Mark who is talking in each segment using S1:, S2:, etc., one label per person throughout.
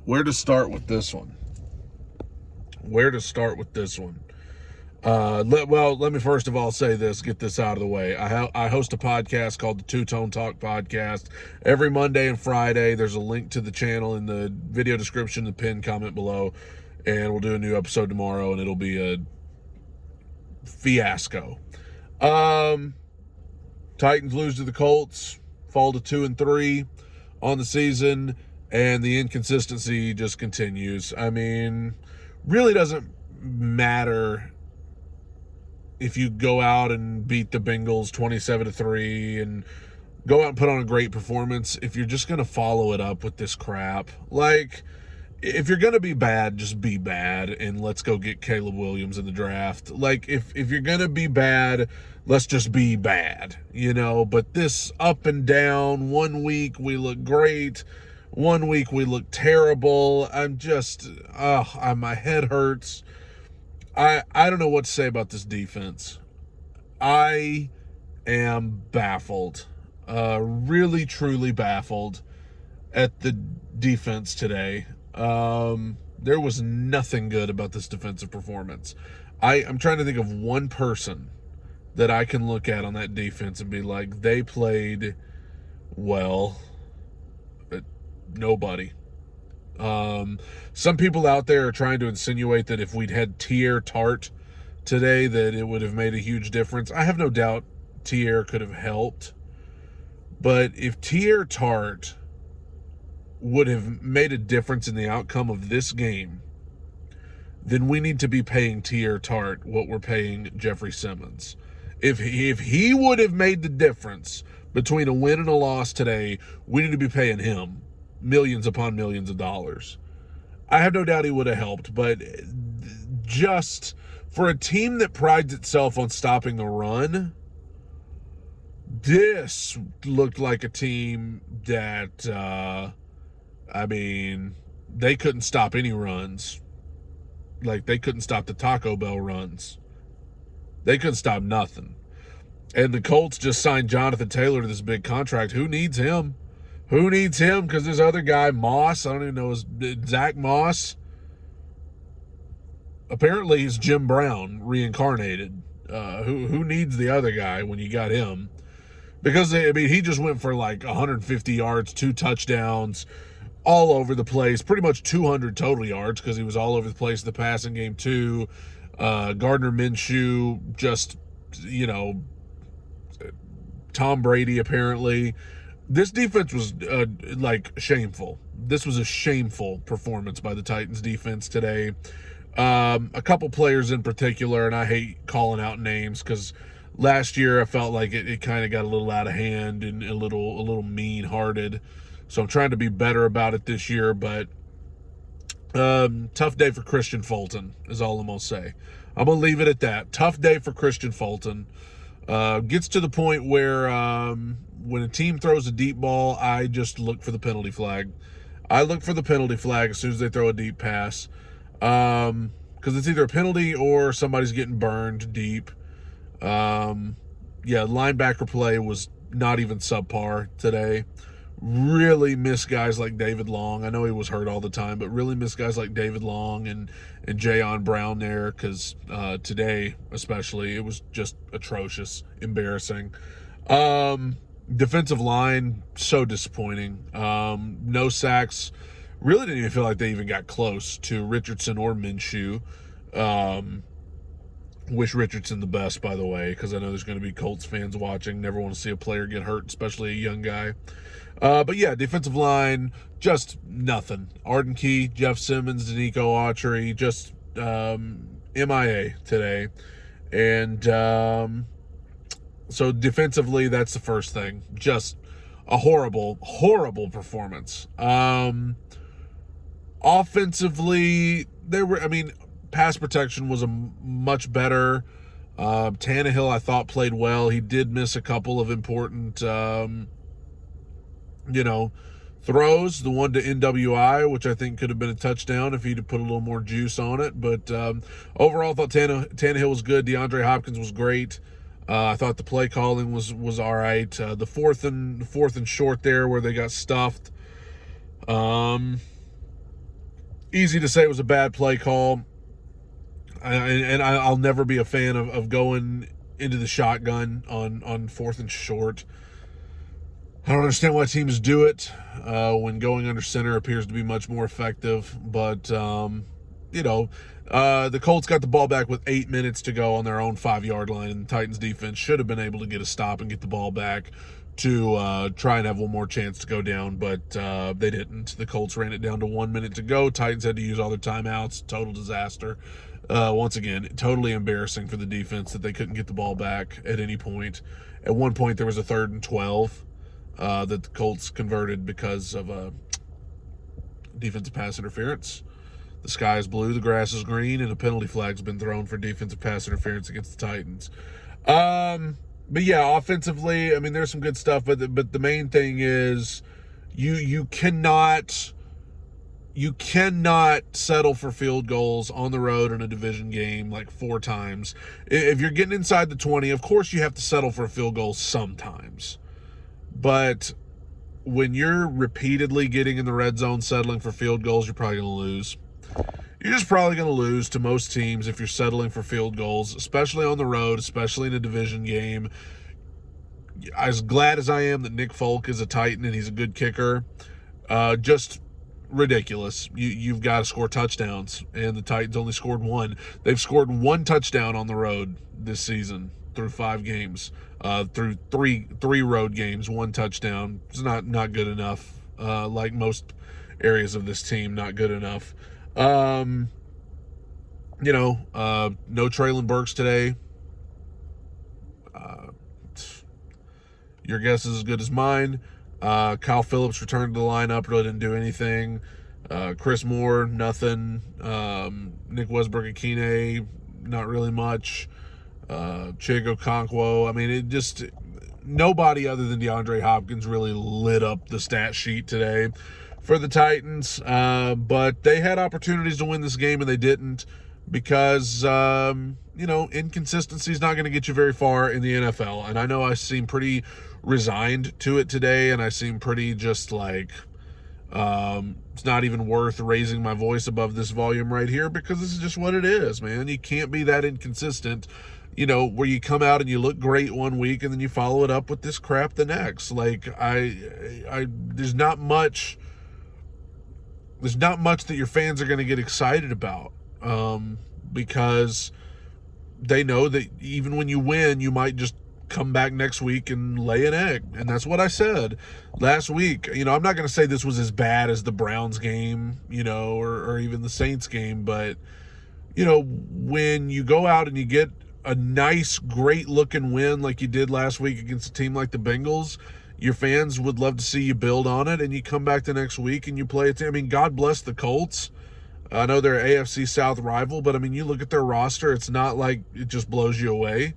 S1: Where to start with this one? Let me first of all say this, get this out of the way. I host a podcast called the Two Tone Talk Podcast every Monday and Friday. There's a link to the channel in the video description, the pinned comment below, and we'll do a new episode tomorrow, and it'll be a fiasco. Titans lose to the Colts, fall to 2-3 on the season, and the inconsistency just continues. I mean, really doesn't matter if you go out and beat the Bengals 27-3 and go out and put on a great performance if you're just going to follow it up with this crap. Like, if you're going to be bad, just be bad, and let's go get Caleb Williams in the draft. Like, if you're going to be bad, let's just be bad, But this up and down, 1 week we look great, 1 week we look terrible. My head hurts. I don't know what to say about this defense. I am baffled, really, truly baffled at the defense today. There was nothing good about this defensive performance. I'm trying to think of one person that I can look at on that defense and be like, they played well. But nobody. Some people out there are trying to insinuate that if we'd had Tier Tart today, that it would have made a huge difference. I have no doubt Tier could have helped. But if Tier Tart would have made a difference in the outcome of this game, then we need to be paying Tier Tart what we're paying Jeffrey Simmons. If he would have made the difference between a win and a loss today, we need to be paying him millions upon millions of dollars. I have no doubt he would have helped, but just for a team that prides itself on stopping the run, this looked like a team that, they couldn't stop any runs. Like, they couldn't stop the Taco Bell runs. They couldn't stop nothing. And the Colts just signed Jonathan Taylor to this big contract. Who needs him? Because this other guy, Moss, I don't even know, Zach Moss. Apparently he's Jim Brown reincarnated. Who needs the other guy when you got him? Because, he just went for like 150 yards, 2 touchdowns, all over the place, pretty much 200 total yards because he was all over the place in the passing game too. Gardner Minshew, just, Tom Brady apparently. This defense was shameful. This was a shameful performance by the Titans defense today. A couple players in particular, and I hate calling out names because last year I felt like it kind of got a little out of hand and a little mean-hearted. So I'm trying to be better about it this year, but tough day for Christian Fulton is all I'm going to say. I'm going to leave it at that. Tough day for Christian Fulton. Gets to the point where when a team throws a deep ball, I just look for the penalty flag. I look for the penalty flag as soon as they throw a deep pass. Because it's either a penalty or somebody's getting burned deep. Linebacker play was not even subpar today. Really miss guys like David Long. I know he was hurt all the time, but really miss guys like David Long and Jayon Brown there because today especially it was just atrocious, embarrassing. Defensive line, so disappointing. No sacks. Really didn't even feel like they even got close to Richardson or Minshew. Wish Richardson the best, by the way, because I know there's going to be Colts fans watching. Never want to see a player get hurt, especially a young guy. Defensive line, just nothing. Arden Key, Jeff Simmons, Danico Autry, just MIA today. And so defensively, that's the first thing. Just a horrible, horrible performance. Offensively, pass protection was much better. Tannehill, I thought, played well. He did miss a couple of important, throws. The one to NWI, which I think could have been a touchdown if he'd have put a little more juice on it. But overall, I thought Tannehill was good. DeAndre Hopkins was great. I thought the play calling was all right. The fourth and short there where they got stuffed. easy to say it was a bad play call. I'll never be a fan of going into the shotgun on 4th and short. I don't understand why teams do it when going under center appears to be much more effective. But, the Colts got the ball back with 8 minutes to go on their own 5-yard line, and the Titans defense should have been able to get a stop and get the ball back to try and have one more chance to go down, but they didn't. The Colts ran it down to 1 minute to go. Titans had to use all their timeouts. Total disaster. Once again, totally embarrassing for the defense that they couldn't get the ball back at any point. At one point, there was a 3rd and 12 that the Colts converted because of defensive pass interference. The sky is blue, the grass is green, and a penalty flag's been thrown for defensive pass interference against the Titans. But yeah, offensively, I mean, there's some good stuff, but the main thing is you cannot settle for field goals on the road in a division game like 4 times. If you're getting inside the 20, of course you have to settle for a field goal sometimes. But when you're repeatedly getting in the red zone settling for field goals, you're probably going to lose. You're just probably going to lose to most teams if you're settling for field goals, especially on the road, especially in a division game. As glad as I am that Nick Folk is a Titan and he's a good kicker, just ridiculous. You've got to score touchdowns, and the Titans only scored 1. They've scored 1 touchdown on the road this season through 5 games. Through three road games, 1 touchdown. It's not good enough. Like most areas of this team, not good enough. No Treylon Burks today. Your guess is as good as mine. Kyle Phillips returned to the lineup, really didn't do anything. Chris Moore, nothing. Nick Westbrook-Akine, not really much. Chigo Okonkwo, I mean, it just, nobody other than DeAndre Hopkins really lit up the stat sheet today for the Titans. But they had opportunities to win this game and they didn't because, inconsistency is not going to get you very far in the NFL. And I know I seem pretty resigned to it today, and I seem pretty just like, it's not even worth raising my voice above this volume right here because this is just what it is, man. You can't be that inconsistent, where you come out and you look great one week and then you follow it up with this crap the next. Like, there's not much that your fans are going to get excited about, because they know that even when you win, you might just come back next week and lay an egg. And that's what I said last week. I'm not going to say this was as bad as the Browns game, or even the Saints game, but, when you go out and you get a nice, great-looking win like you did last week against a team like the Bengals, your fans would love to see you build on it, and you come back the next week and you play it. I mean, God bless the Colts. I know they're an AFC South rival, but, I mean, you look at their roster, it's not like it just blows you away.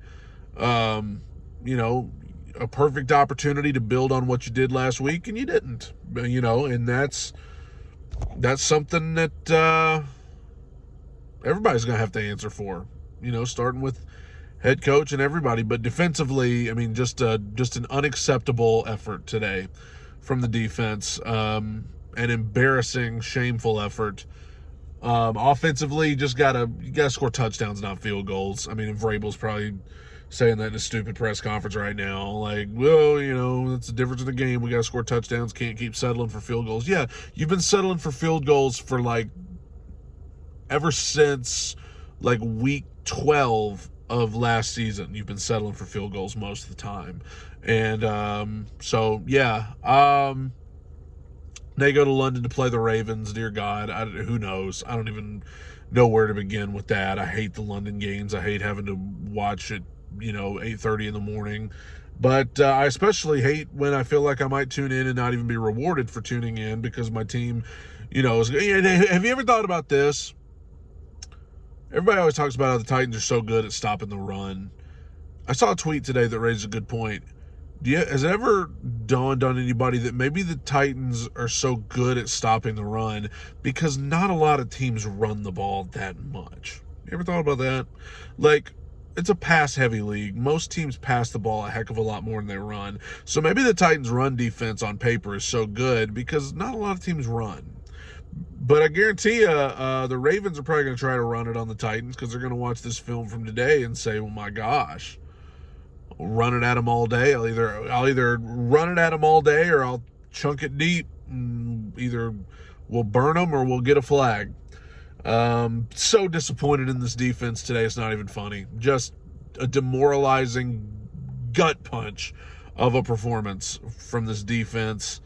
S1: A perfect opportunity to build on what you did last week, and you didn't. And that's something that everybody's going to have to answer for, starting with head coach and everybody. But defensively, I mean, just an unacceptable effort today from the defense, an embarrassing, shameful effort. Offensively, you gotta score touchdowns, not field goals. I mean, Vrabel's probably saying that in a stupid press conference right now. Like, well, that's the difference in the game. We got to score touchdowns. Can't keep settling for field goals. Yeah, you've been settling for field goals for, ever since, week 12 of last season. You've been settling for field goals most of the time. And they go to London to play the Ravens. Dear God, who knows? I don't even know where to begin with that. I hate the London games. I hate having to watch it 8:30 in the morning. But I especially hate when I feel like I might tune in and not even be rewarded for tuning in because my team, is. Have you ever thought about this? Everybody always talks about how the Titans are so good at stopping the run. I saw a tweet today that raised a good point. Has it ever dawned on anybody that maybe the Titans are so good at stopping the run because not a lot of teams run the ball that much? You ever thought about that? It's a pass-heavy league. Most teams pass the ball a heck of a lot more than they run. So maybe the Titans' run defense on paper is so good because not a lot of teams run. But I guarantee you, the Ravens are probably going to try to run it on the Titans because they're going to watch this film from today and say, "Oh my gosh, I'll run it at them all day. I'll either run it at them all day or I'll chunk it deep. And either we'll burn them or we'll get a flag." So disappointed in this defense today. It's not even funny. Just a demoralizing gut punch of a performance from this defense.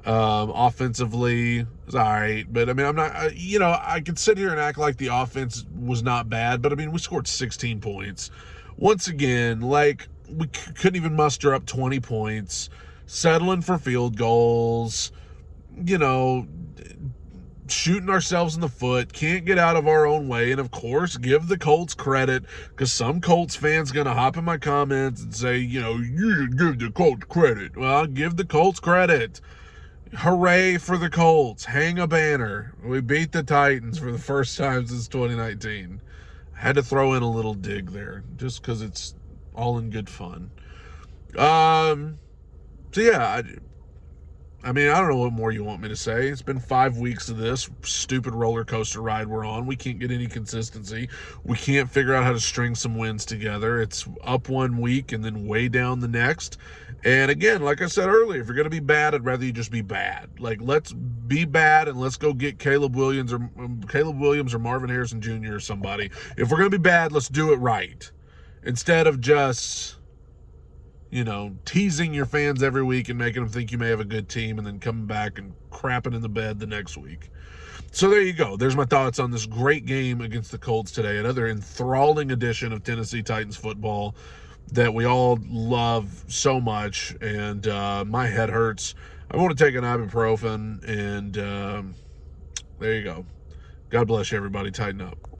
S1: Offensively, it's all right, but I mean, I'm not, I could sit here and act like the offense was not bad, but I mean, we scored 16 points. Once again, like, we couldn't even muster up 20 points, settling for field goals, shooting ourselves in the foot, can't get out of our own way. And of course, give the Colts credit, because some Colts fans going to hop in my comments and say, you should give the Colts credit. Well, I'll give the Colts credit. Hooray for the Colts. Hang a banner. We beat the Titans for the first time since 2019. I had to throw in a little dig there just because it's all in good fun. So yeah, I mean, I don't know what more you want me to say. It's been 5 weeks of this stupid roller coaster ride we're on. We can't get any consistency. We can't figure out how to string some wins together. It's up one week and then way down the next. And again, like I said earlier, if you're going to be bad, I'd rather you just be bad. Like, let's be bad and let's go get Caleb Williams or Marvin Harrison Jr. or somebody. If we're going to be bad, let's do it right. Instead of just, teasing your fans every week and making them think you may have a good team and then coming back and crapping in the bed the next week. So there you go. There's my thoughts on this great game against the Colts today. Another enthralling edition of Tennessee Titans football that we all love so much. And my head hurts. I want to take an ibuprofen. And there you go. God bless you, everybody. Tighten up.